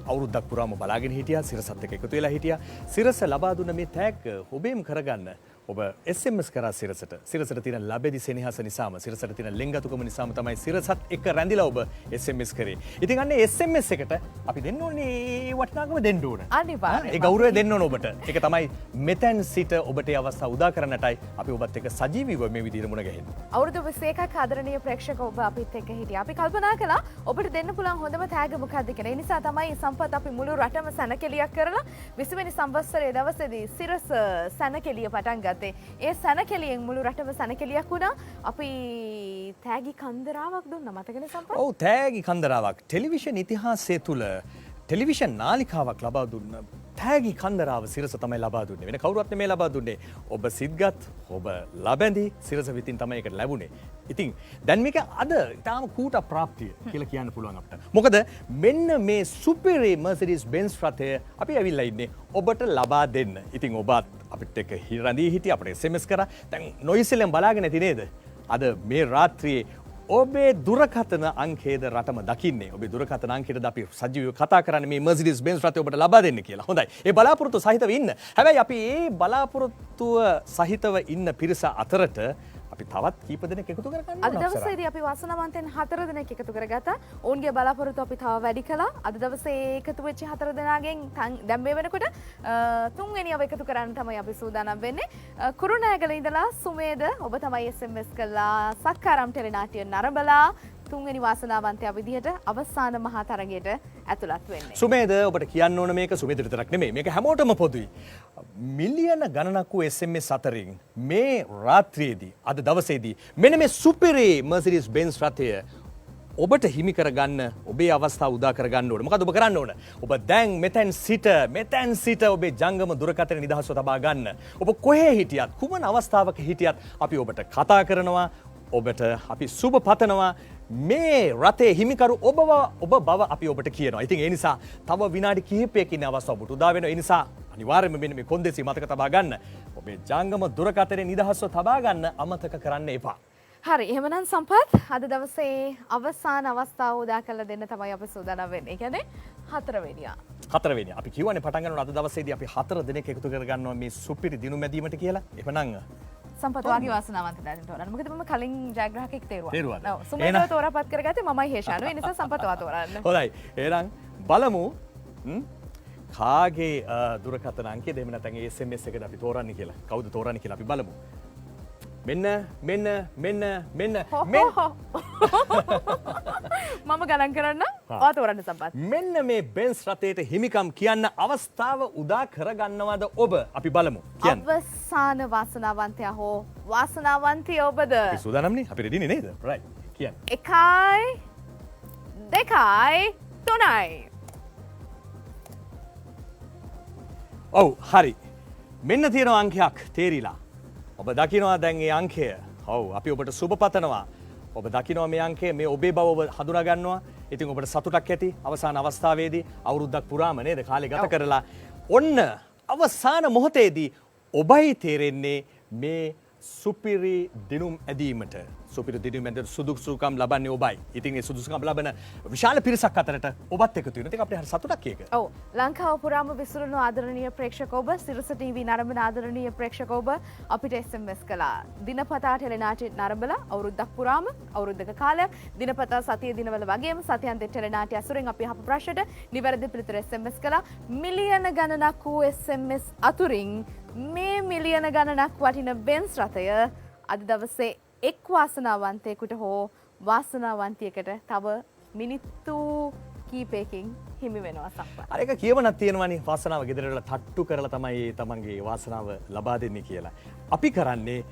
අවුරුද්දක් පුරාම බලාගෙන හිටියා. සිරසත් එක්ක එකතු වෙලා හිටියා. සිරස ලබා දුන්න මේ ටැග් ඔබේම කරගන්න ඔබ SMS කරා සිරසට. සිරසට තියෙන ලැබෙදි සෙනෙහස නිසාම සිරසට තියෙන ලෙන්ගතුකම නිසාම තමයි සිරසත් එක්ක රැඳිලා ඔබ SMS කරේ. ඉතින් අන්න SMS එකට අපි දෙන්න ඕනේ වටිනාකම දෙන්න ඕන. අනිවාර්යයෙන්. ඒ ගෞරවය දෙන්න ඕන ඔබට. ඒක තමයි මෙතෙන් සිට ඔබට ඒ අවස්ථාව උදා කරන්නටයි අපි ඔබත් එක්ක සජීවීව මේ විදිහට මුණ ගැහෙන්නේ. අවුරුදු 21ක් ආදරණීය ප්‍රේක්ෂක ඔබ අපිත් එක්ක හිටියා. අපි කල්පනා කළා ඔබට දෙන්න පුළුවන් හොඳම ටැග් මොකක්ද කියලා. ඒ නිසා තමයි සම්පත් අපි මුළු රටම සැනකෙලියක් කරලා 20 වෙනි සංවත්සරයේ දවසේදී සිරස සැනකෙලිය පටන් ගත්තා. ඒ සැනකෙලියෙන් මුළු රටම සැනකෙලියක් වුණා. අපි තෑගි කන්දරාවක් දුන්නා මතකනේ සම්පත්? ඔව් තෑගි කන්දරාවක් ටෙලිවිෂන් ඉතිහාසය තුල ටෙලිවිෂන් නාලිකාවක් ලබා දුන්න තෑගි කන්දරාව සිරස තමයි ලබා දුන්නේ. වෙන කවුරුත් නෙමෙයි ලබා දුන්නේ. ඔබ සිත්ගත් ඔබ ලබැඳි සිරස විතින් තමයි ඒකට ලැබුණේ. ඉතින් දැන් මේක අද තාම කූට ප්‍රාප්තිය කියලා කියන්න පුළුවන් අපිට. මොකද මෙන්න මේ සුපිරි Mercedes Benz රථය අපි ඇවිල්ලා ඉන්නේ ඔබට ලබා දෙන්න. ඉතින් ඔබත් අපිට එක්ක රැඳී හිටිය අපිට SMS කරා. දැන් නොයිසෙලෙන් බලාගෙන ඇති නේද? අද මේ රාත්‍රියේ ඔබේ දුරකථන අංකයේද රටම දකින්නේ. ඔබේ දුරකථන අංකයේද අපි සජීවීව කතා කරන්නේ මේ Mercedes Benz රථය ඔබට ලබා දෙන්න කියලා. හොඳයි. ඒ බලාපොරොත්තු සහිතව ඉන්න. හැබැයි අපි ඒ බලාපොරොත්තුව සහිතව ඉන්න පිරිස අතරට අපි තවත් කීප දෙනෙක් එකතු කරගන්න අද දවසේදී අපි වාසනාවන්තයන් 4 දෙනෙක් එකතු කරගත්තා. ඔවුන්ගේ බලාපොරොත්තු අපි තව වැඩි කළා. අද දවසේ එකතු වෙච්ච 4 දෙනාගෙන් දැන් මේ වෙනකොට 3 වෙනියව එකතු කරන්න තමයි අපි සූදානම් වෙන්නේ. කුරුණෑගල ඉඳලා සුමේද ඔබ තමයි SMS කළා සක්කාරම් ටෙලිනාට්‍ය නරඹලා 3 වෙනි වාසනාවන්තයා විදිහට අවසාන මහා තරගයට ඇතුළත් වෙන්නේ. සුමේද ඔබට කියන්න ඕන මේක සුමේද විතරක් නෙමෙයි. මේක හැමෝටම පොදුයි. මිලියන ගණනක් වූ SMS අතරින් මේ රාත්‍රියේදී අද දවසේදී මෙන්න මේ සුපිරි Mercedes Benz රථය ඔබට හිමි කරගන්න ඔබේ අවස්ථාව උදා කරගන්න ඕන. මොකද ඔබ කරන්න ඕන? ඔබ දැන් මෙතෙන් සිට ඔබේ ජංගම දුරකථන නිදහස්ව තබා ගන්න. ඔබ කොහේ හිටියත් කුමන අවස්ථාවක හිටියත් අපි ඔබට කතා කරනවා. ඔබට අපි සුබ පතනවා. මේ රටේ හිමිකරු ඔබ බව අපි ඔබට කියනවා. ඉතින් ඒ නිසා තව විනාඩි කිහිපයකින් අවස්ථාව ඔබට උදා වෙනවා. ඒ නිසා අනිවාර්යයෙන්ම මෙන්න මේ කොන්දේසි මතක තබා ගන්න. ඔබේ ජංගම දුරකථනයේ නිදහස්ව තබා ගන්න අමතක කරන්න එපා. හරි එහෙමනම් සම්පත් අද දවසේ අවසාන අවස්ථාව උදා කරලා දෙන්න තමයි අපි සූදානම් වෙන්නේ. ඒ කියන්නේ 4 වෙනියා. 4 වෙනියා. අපි කියවනේ පටන් ගන්නවා අද දවසේදී අපි 4 දෙනෙක් එකතු කරගන්නවා මේ සුපිරි දිනු මැදීමට කියලා. එහෙනම් සම්පත් වාගේ වාසනාවන්ත දැන් තෝරන්න. මොකද මම කලින් ජයග්‍රාහකෙක් තේරුවා. ඔව්. සුමේදව තෝරාපත් කරගත්තේ මමයි හේෂානු. ඒ නිසා සම්පත්වා තෝරන්න. හොඳයි. එහෙනම් බලමු කාගේ දුරකථන අංකයද එහෙම නැත්නම් SMS එකද අපි තෝරන්නේ කියලා. කවුද තෝරන්නේ කියලා අපි බලමු. මෙන්න මම ගණන් කරන්න. ඔයා තෝරන්න සම්පත්. මෙන්න මේ බෙන්ස් රථයට හිමිකම් කියන්න අවස්ථාව උදා කරගන්නවද ඔබ? අපි බලමු. කියන්න. අවසාන වාසනාවන්තයා හෝ වාසනාවන්තිය ඔබද? අපි සූදානම්නේ. අපි රෙඩිනේ නේද? රයිට්. කියන්න. 1 2 3යි. ඔව් හරි. මෙන්න තියෙන අංකයක් තේරිලා. ඔබ දකිනවා දැන් මේ අංකය. ඔව් අපි ඔබට සුබ පතනවා. ඔබ දකිනවා මේ අංකය මේ ඔබේ බව ඔබ හඳුනා ගන්නවා. ඉතින් ඔබට සතුටක් ඇති අවසාන අවස්ථාවේදී අවුරුද්දක් පුරාම නේද කාලය ගත කරලා ඔන්න අවසාන මොහොතේදී ඔබයි තේරෙන්නේ මේ සුපිරි දිනුම් ඇදීමට. සුපිරි දිනුම් ඇදීමට සුදුසුකම් ලබන්නේ ඔබයි. ඉතින් ඒ සුදුසුකම් ලබන විශාල පිරිසක් අතරට ඔබත් එකතු වෙනවා. ඒක අපිට හරි සතුටක් ඒක. ඔව්. ලංකාව පුරාම විසිරුණු ආදරණීය ප්‍රේක්ෂක ඔබ, සිරස ටීවී නරඹන ආදරණීය ප්‍රේක්ෂක ඔබ අපිට SMS කළා. දිනපතා ටෙලිනාට්‍ය නරඹලා අවුරුද්දක් පුරාම අවුරුද්දක කාලයක් දිනපතා සතිය දිනවල වගේම සතියන්තේ ටෙලිනාට්‍ය ඇසුරෙන් අපි අහපු ප්‍රශ්නට නිවැරදි පිළිතුර SMS කළා. මිලියන ගණනක් වූ SMS අතුරින් මේ මිලියන ගණනක් වටින බෙන්ස් රථය අද දවසේ එක් වාසනාවන්තයෙකුට හෝ වාසනාවන්තියකට තව මිනිත්තු කීපයකින් හිමි වෙනවා සම්පත්. අර එක කියවනක් තියෙනවානේ වාසනාව ගෙදරට තට්ටු කරලා තමයි තමන්ගේ වාසනාව ලබා දෙන්නේ කියලා. අපි කරන්නේ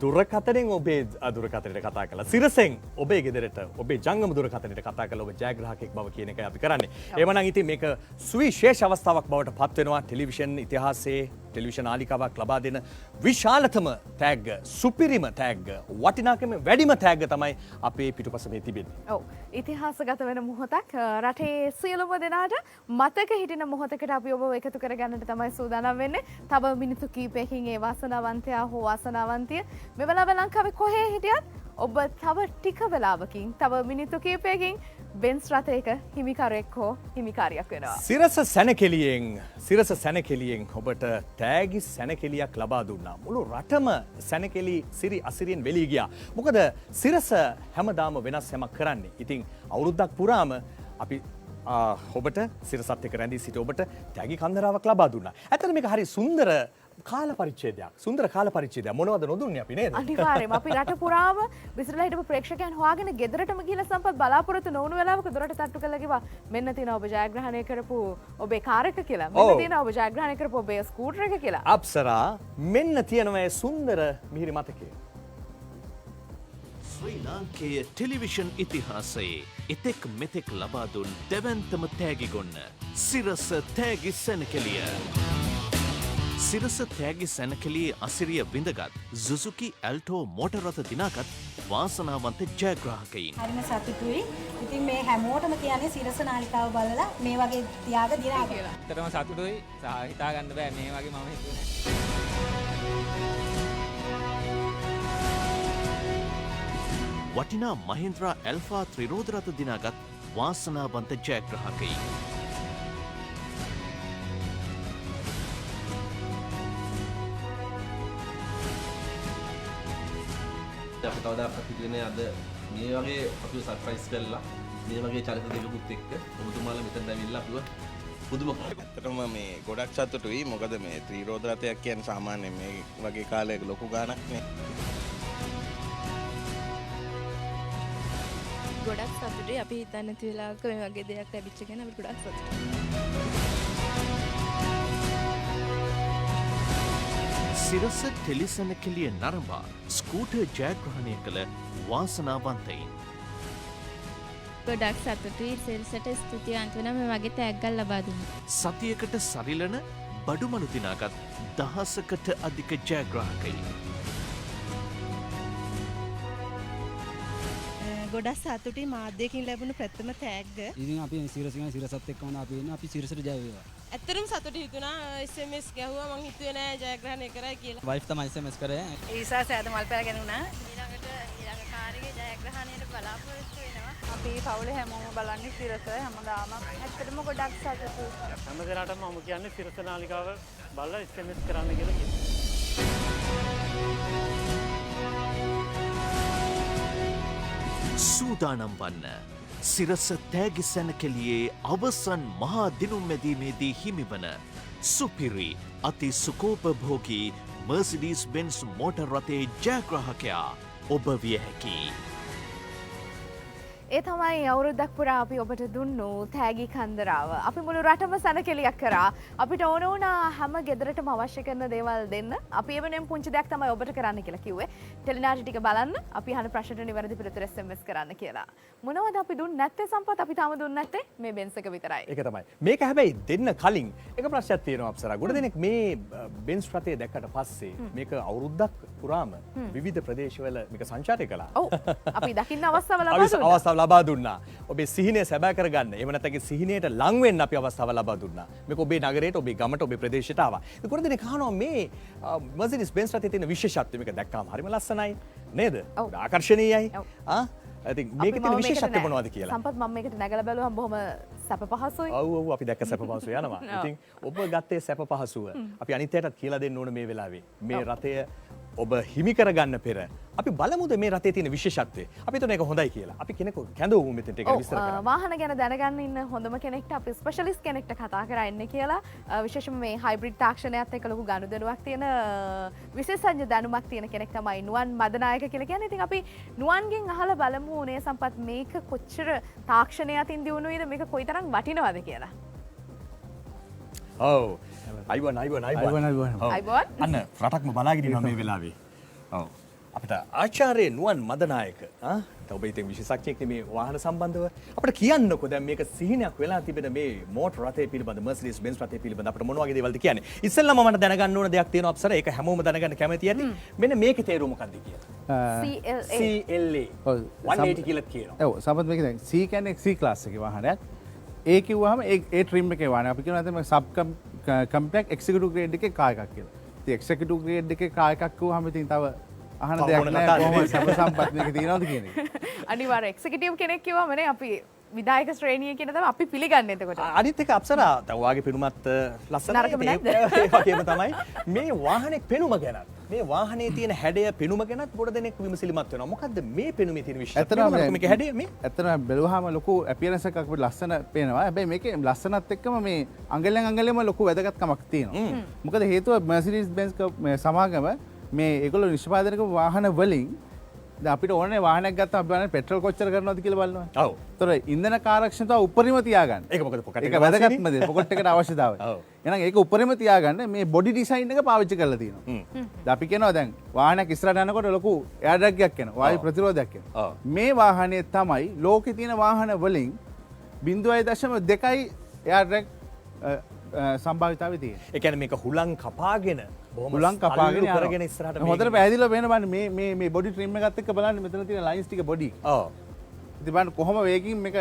දුරකථනයෙන් ඔබේ දුරකථනයට කතා කරලා සිරසෙන් ඔබේ ගෙදරට ඔබේ ජංගම දුරකථනයට කතා කරලා ඔබ ජයග්‍රාහකෙක් බව කියන එකයි අපි කරන්නේ. එවනම් ඉතින් මේක සුවිශේෂ අවස්ථාවක් බවට පත් වෙනවා. ටෙලිවිෂන් ඉතිහාසයේ ටෙලිවිෂන් නාලිකාවක් ලබා දෙන විශාලතම තෑග්ග, සුපිරිම තෑග්ග, වටිනාකම වැඩිම තෑග්ග තමයි අපේ පිටුපස මේ තිබෙන්නේ. ඔව්. ඉතිහාසගත වෙන මොහොතක් රටේ සියලුම දෙනාට මතක හිටින මොහොතකට අපි ඔබව එකතු කරගන්නට තමයි සූදානම් වෙන්නේ. තව මිනිත්තු කිහිපයකින් ඒ වාසනාවන්තයා හෝ වාසනාවන්තිය මේ වෙලාවේ ලංකාවේ කොහේ හිටියත් ඔබ තව ටික වෙලාවකින් තව මිනිත්තු කීපයකින් බෙන්ස් රථයක හිමිකරෙක් හෝ හිමිකාරියක් වෙනවා. සිරස සැනකෙලියෙන් ඔබට තෑගි සැනකෙලියක් ලබා දුන්නා. මුළු රටම සැනකෙලි සිරි අසිරියෙන් වෙලී ගියා. මොකද සිරස හැමදාම වෙනස් හැමක් කරන්නේ. ඉතින් අවුරුද්දක් පුරාම අපි ඔබට සිරසත් එක්ක රැඳී සිට ඔබට තෑගි කන්දරාවක් ලබා දුන්නා. ඇත්තට මේක හරි සුන්දර කාල පරිච්ඡේදයක්. සුන්දර කාල පරිච්ඡේදයක්. මොනවද නොදුන්නේ අපි නේද? අනිවාර්යයෙන්ම අපි රට පුරාම විසිරලා හිටපු ප්‍රේක්ෂකයන් හොයාගෙන ගෙදරටම ගිහලා සම්පත් බලාපොරොත්තු නොවුණු වෙලාවක දොරට තට්ටු කරලා කිව්වා මෙන්න තියෙනවා ඔබ ජයග්‍රහණය කරපු ඔබේ කාර් එක කියලා. මෙන්න තියෙනවා ඔබ ජයග්‍රහණය කරපු ඔබේ ස්කූටර් එක කියලා. අප්සරා මෙන්න තියෙනවා ඒ සුන්දර මිහිරි මතකය. ශ්‍රී ලාංකේය ටෙලිවිෂන් ඉතිහාසයේ එතෙක් මෙතෙක් ලබා දුන් දෙවන්තම තෑගි ගොන්න සිරස තෑගි සැනකෙලිය. සිරස තෑගි සැනකෙලියේ අසිරිය විඳගත් සුසුකි ඇල්ටෝ මෝටර් රථ දිනාගත් වාසනාවන්ත ජයග්‍රාහකයින්. හරිම සතුටුයි. ඉතින් මේ හැමෝටම කියන්නේ සිරස නාලිකාව බලලා මේ වගේ තියාග දිනා කියලා. ඇත්තටම සතුටුයි. හිතා ගන්න බෑ මේ වගේ මම හිතුවේ නෑ. වටිනා මහින්ද්‍රා ඇල්ෆා ත්‍රිරෝධ රථ දිනාගත් වාසනාවන්ත ජයග්‍රාහකයින්. අපි කවදාකවත් හිතුවේ අද මේ වගේ අපිව සර්ප්‍රයිස් කරලා මේ වගේ චරිත දෙකකුත් එක්ක ඔබතුමාලා මෙතන ඇවිල්ලා අපිව පුදුම ඇත්තටම මේ ගොඩක් සතුටුයි. මොකද මේ ත්‍රිරෝධ රථයක් කියන්නේ සාමාන්‍යයෙන් මේ වගේ කාලයක ලොකු ගාණක් නේ. ගොඩක් සතුටුයි. අපි හිතන්නේ නැති වෙලාවක මේ වගේ දෙයක් ලැබිච්ච ගැන අපි ගොඩක් සතුටුයි. සිරස ටෙලිසැනකෙලිය නරඹා ස්කූටර් ජයග්‍රහණය කළ වාසනාවන්තයින්. ගොඩක් සතුටුයි. සෙල්සට ස්තුතිවන්ත වෙනවා මේ වගේ තෑග්ගක් ලබා දුන්නා. සතියකට සරිලන බඩුමලු දිනාගත් දහසකට අධික ජයග්‍රාහකයින්. ගොඩක් සතුටුයි මාධ්‍යකින් ලැබුණු ප්‍රථම තෑග්ග. ඉතින් අපි සිරසත් එක්කම අපි ඉන්නේ. අපි සිරසට ජය වේවා. ඇත්තටම සතුටු හිතුණා. SMS ගැහුවා මං හිතුවේ නෑ ජයග්‍රහණය කරයි කියලා. වයිෆ් තමයි SMS කරේ. ඊසා සෑද මල්පැල ගෙනුණා. ඊළඟ කාර්යයේ ජයග්‍රහණයට බලාපොරොත්තු වෙනවා. අපි පවුලේ හැමෝම බලන්නේ සිරස හැමදාම. ඇත්තටම ගොඩක් සතුටුයි. හැම දිනටම මම කියන්නේ සිරස නාලිකාව බලලා SMS කරන්න කියලා කියනවා. සූදානම් වන්න සිරස තෑගි සැනකෙලියේ අවසන් මහා දිනුම්මැදීමේදී හිමිවන සුපිරි අති සුකෝපභෝගී මර්සිඩීස් බෙන්ස් මෝටර් රථයේ ජයග්‍රාහකයා ඔබ විය හැකියි. ඒ තමයි අවුරුද්දක් පුරා අපි ඔබට දුන්නු තෑගි කන්දරාව. අපි මුළු රටම සැනකෙලියක් කරා. අපිට ඕන වුණා හැම ගෙදරටම අවශ්‍ය කරන දේවල් දෙන්න. අපි එවනම් පුංචි දෙයක් තමයි ඔබට කරන්න කියලා කිව්වේ. ටෙලිනාටි ටික බලන්න. අපි අහන ප්‍රශ්නට නිවැරදි පිළිතුර SMS කරන්න කියලා. මොනවද අපි දුන්නේ නැත්තේ සම්පත්? අපි තාම දුන්නේ නැත්තේ මේ බෙන්ස් එක විතරයි. ඒක තමයි. මේක හැබැයි දෙන්න කලින් එක ප්‍රශ්නයක් තියෙනවා අප්සරා. ගොඩ දෙනෙක් මේ බෙන්ස් රථය දැක්කට පස්සේ මේක අවුරුද්දක් පුරාම විවිධ ප්‍රදේශවල මේක සංචාරය කළා. ඔව්. අපි දකින්න අවස්ථාව ලබා දුන්නා. අවස්ථාව ලබා දුන්නා. ඔබේ සිහිනය සැබෑ කරගන්න. එහෙම නැත්නම් සිහිනයට ලං වෙන්න අපි අවස්ථාව ලබා දුන්නා. මේක ඔබේ නගරයට, ඔබේ ගමට, ඔබේ ප්‍රදේශයට ආවා. ඒක ගොඩ දෙනෙක් අහනවා මේ මර්සිඩීස් බෙන්ස් රථයේ තියෙන විශේෂත්වය මේක දැක්කාම හරිම ලස්සනයි නේද? ආකර්ශනීයයි. ඉතින් මේකේ තියෙන විශේෂත්වය මොනවද කියලා. සම්පත් මම මේකට නැගලා බැලුවම බොහොම සැප පහසුයි. ඔව් අපි දැක්ක සැප පහසුව යනවා. ඉතින් ඔබ ගත්තේ සැප පහසුව. අපි අනිත්යටත් කියලා දෙන්න ඕන මේ වෙලාවේ. මේ රථය ඔබ හිමි කරගන්න පෙර අපි බලමුද මේ රටේ තියෙන විශේෂත්වය. අපි හිතන එක හොඳයි කියලා. අපි කෙනෙකු කැඳවමු මෙතනට ඒක විස්තර කරන්න. වාහන ගැන දැනගන්න ඉන්න හොඳම කෙනෙක්ට අපි ස්පෙෂලිස්ට් කෙනෙක්ට කතා කරා ඉන්නේ කියලා. විශේෂයෙන්ම මේ හයිබ්‍රිඩ් තාක්ෂණයත් එක්ක ලොකු ගනුදෙනුවක් තියෙන විශේෂඥ දැනුමක් තියෙන කෙනෙක් තමයි නුවන් මදනායක කියලා කියන්නේ. ඉතින් අපි නුවන්ගෙන් අහලා බලමු නේ සම්පත් මේක කොච්චර තාක්ෂණය අතින් දියුණුවේද මේක කොයිතරම් වටිනවද කියලා. ඔව්. අයිබෝන් අන්න රටක්ම බලාගෙන ඉන්නවා මේ වෙලාවේ. ඔව්. අපිට ආචාර්ය නුවන් මදනායක ඔබ ඉතින් විශේෂඥයෙක් මේ වාහන සම්බන්ධව අපිට කියන්නකෝ දැන් මේක සිහිනයක් වෙලා තිබෙන මේ මෝටර් රථය පිළිබඳ මර්සිඩීස් බෙන්ස් රථය පිළිබඳ අපිට මොන වගේ දේවල්ද කියන්නේ. ඉස්සෙල්ලාම මම දැනගන්න ඕන දෙයක් තියෙනවා අප්සර. ඒක හැමෝම දැනගන්න කැමති ඇති. මෙන්න මේකේ තේරුම මොකක්ද කියලා. CLA 180 කියලා කියනවා. ඔව් සමහත් මේක දැන් C කියන්නේ C ක්ලාස් එකේ වාහනයක්. A කිව්වහම ඒ ට්‍රිම් එකේ වාහනයක්. අපි කියනවා තමයි සබ් කම්පැක්ට් එක්සිකියුටිව් ග්‍රේඩ් එකේ කාර් එකක් කියලා. ඉතින් එක්සිකියුටිව් ග්‍රේඩ් එකේ කාර් එකක් කිව්වහම ඉතින් තව අහන තව දෙයක් මොන නෑ කතාද? කොහොම සැප සම්පත් මේක තියෙනවද කියන එක. අනිවාර්ය එක්සිකියුටිව් කෙනෙක් කිව්වමනේ අපි විදායක ශ්‍රේණිය කියන තමයි අපි පිළිගන්නේ එතකොට. අනිත් එක අප්සරා දැන් ඔයාගේ පෙනුමත් ලස්සනයි. නරකම නැද්ද? ඒ වගේම තමයි මේ වාහනේ පෙනුම ගැනත් මේ වාහනේ තියෙන හැඩය පෙනුම ගැනත් බොඩ දෙනෙක් විමසිලිමත් වෙනවා. මොකද්ද මේ පෙනුමේ තියෙන විශේෂත්වය? ඇත්තටම මේක හැඩය මේ ඇත්තටම බැලුවාම ලොකු අපියරන්ස් එකක් අපිට ලස්සන පේනවා. හැබැයි මේකේ ලස්සනත් එක්කම මේ අඟලෙන් අඟලෙම ලොකු වැදගත්කමක් තියෙනවා. මොකද හේතුව Mercedes Benz සමාගම මේ ඒගොල්ලෝ නිෂ්පාදනය කරපු වාහන වලින් දැන් අපිට ඕනේ වාහනයක් ගත්තාම අපි බලන්නේ පෙට්‍රල් කොච්චර කරනවද කියලා බලනවා. ඔව්. ඒතර ඉන්ධන කාර්යක්ෂමතාව උපරිම තියාගන්න. ඒක මොකද පොකට් ඒක වැදගත්ම දේ. පොකට් එකට අවශ්‍යතාවය. ඔව්. එහෙනම් ඒක උපරිම තියාගන්න මේ බොඩි ඩිසයින් එක පාවිච්චි කරලා තියෙනවා. දැන් අපි කියනවා දැන් වාහනයක් ඉස්සරහට යනකොට ලොකු එයාර් ඩ්‍රැග් එකක් එනවා. වායු ප්‍රතිරෝධයක් එනවා. මේ වාහනේ තමයි ලෝකේ තියෙන වාහන වලින් 0.2යි එයාර් ඩ්‍රැග් සම්භාවිතාවය තියෙන්නේ. ඒ කියන්නේ මේක හුලං කපාගෙන බොහොම හුලං කපාගෙන තල්ලු කරගෙන ඉස්සරහට හොඳට පැහැදිලිව වෙන බලන්න මේ බොඩි ට්‍රිම් එකත් එක්ක බලන්න මෙතන තියෙන ලයින්ස් ටික බොඩි. ඔව්. ඉතින් බලන්න කොහොම වේගින් මේක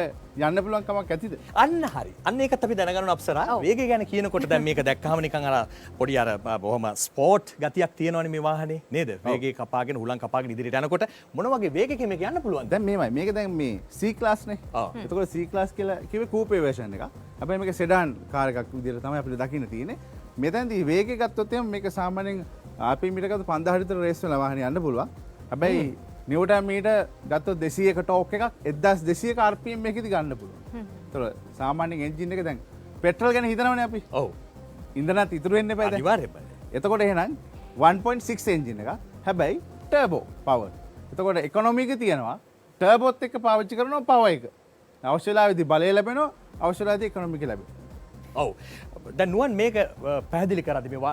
යන්න පුළුවන් කමක් ඇතිද? අන්න හරි. අන්න ඒකත් අපි දැනගන්න අප්සරා. වේගය ගැන කියනකොට දැන් මේක දැක්කහම නිකන් අර පොඩි අර බොහොම ස්පෝර්ට් ගතියක් තියෙනවනේ මේ වාහනේ නේද? වේගය කපාගෙන හුලං කපාගෙන ඉදිරියට යනකොට මොන වගේ වේගයකින් මේක යන්න පුළුවන්ද? දැන් මේමයි. මේක දැන් මේ C class නේ. එතකොට C class කියලා කිව්වේ කූපේ version එක. හැබැයි මේක sedan කාර් එකක් විදිහට තමයි අපිට දකින්න තියෙන්නේ. මෙතනදී වේගය ගත්තොත් එහම මේක සාමාන්‍යයෙන් RPM මීටර් ගත්තොත් 5000 විතර රේස් වල වාහනේ යන්න පුළුවන්. හැබැයි නිව්ටන් මීටර් ගත්තොත් 200ක ටෝක් එකක් 1200ක RPM එකේදී ගන්න පුළුවන්. ඒතර සාමාන්‍යයෙන් එන්ජින් එක දැන් පෙට්‍රල් ගැන හිතනවනේ අපි. ඔව්. ඉන්ධනත් ඉතුරු වෙන්න එපා දැන්. අනිවාර්යයෙන්ම. එතකොට එහෙනම් 1.6 එන්ජින් එක. හැබැයි ටර්බෝ පවර්. එතකොට ඉකොනොමි එක තියෙනවා ටර්බෝත් එක්ක පාවිච්චි කරනවා පවර් එක. අවශ්‍ය වෙලාවෙදී බලය ලැබෙනවා අවශ්‍ය වෙලාවෙදී ඉකොනොමි එක ලැබෙනවා. ඔව්. දැන් නුවන් මේක පැහැදිලි කරද්දී මේ